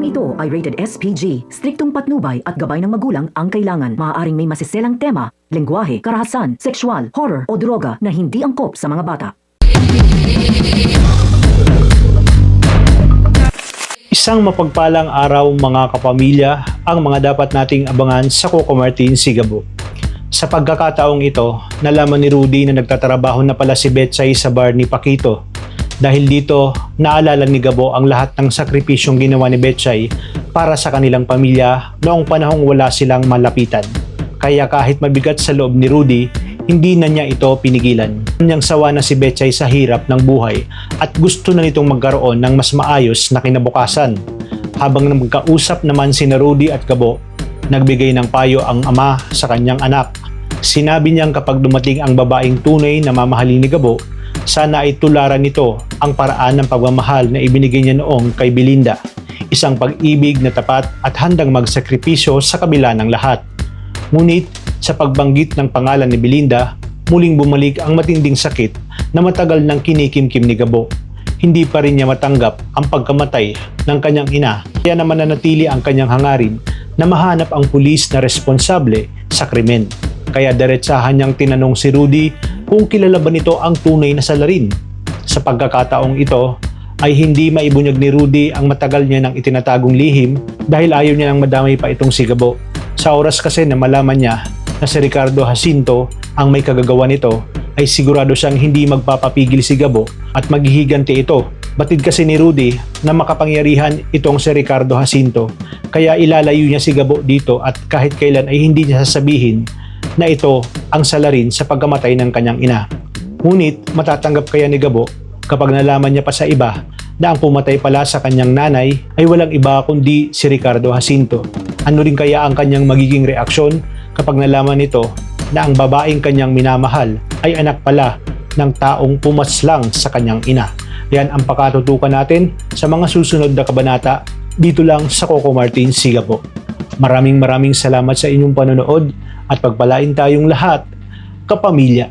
ito ay rated SPG. Striktong patnubay at gabay ng magulang ang kailangan. Maaaring may masiselang tema, lengguwahe, karahasan, sexual, horror o droga na hindi angkop sa mga bata. Isang mapagpalang araw mga kapamilya ang mga dapat nating abangan sa Coco Martin Sigabo. Sa pagkakataong ito, nalaman ni Rudy na nagtatrabaho na pala si Betchay sa bar ni Paquito. Dahil dito, naalala ni Gabo ang lahat ng sakripisyong ginawa ni Betchay para sa kanilang pamilya noong panahong wala silang malapitan. Kaya kahit mabigat sa loob ni Rudy, hindi na niya ito pinigilan. Niyang sawa na si Betchay sa hirap ng buhay at gusto na nitong magkaroon ng mas maayos na kinabukasan. Habang magkausap naman sina Rudy at Gabo, nagbigay ng payo ang ama sa kanyang anak. Sinabi niyang kapag dumating ang babaeng tunay na mamahalin ni Gabo, sana ay tularan nito ang paraan ng pagmamahal na ibinigay niya noong kay Belinda. Isang pag-ibig na tapat at handang magsakripisyo sa kabila ng lahat. Ngunit sa pagbanggit ng pangalan ni Belinda, muling bumalik ang matinding sakit na matagal nang kinikimkim ni Gabo. Hindi pa rin niya matanggap ang pagkamatay ng kanyang ina, kaya naman nanatili ang kanyang hangarin na mahanap ang pulis na responsable sa krimen. Kaya diretsahan niyang tinanong si Rudy kung kilala ba nito ang tunay na salarin. Sa pagkakataong ito ay hindi maibunyag ni Rudy ang matagal niya nang itinatagong lihim dahil ayaw niya nang madamay pa itong si Gabo. Sa oras kasi na malaman niya na si Ricardo Jacinto ang may kagagawa nito, ay sigurado siyang hindi magpapapigil si Gabo at maghihiganti ito. Batid kasi ni Rudy na makapangyarihan itong si Ricardo Jacinto, kaya ilalayo niya si Gabo dito at kahit kailan ay hindi niya sasabihin na ito ang salarin sa pagkamatay ng kanyang ina. Ngunit matatanggap kaya ni Gabo kapag nalaman niya pa sa iba na ang pumatay pala sa kanyang nanay ay walang iba kundi si Ricardo Jacinto. Ano rin kaya ang kanyang magiging reaksyon kapag nalaman nito na ang babaeng kanyang minamahal ay anak pala ng taong pumaslang sa kanyang ina? Yan ang pakatutukan natin sa mga susunod na kabanata dito lang sa Coco Martin Sigabo. Maraming salamat sa inyong panonood at pagpalain tayong lahat, kapamilya.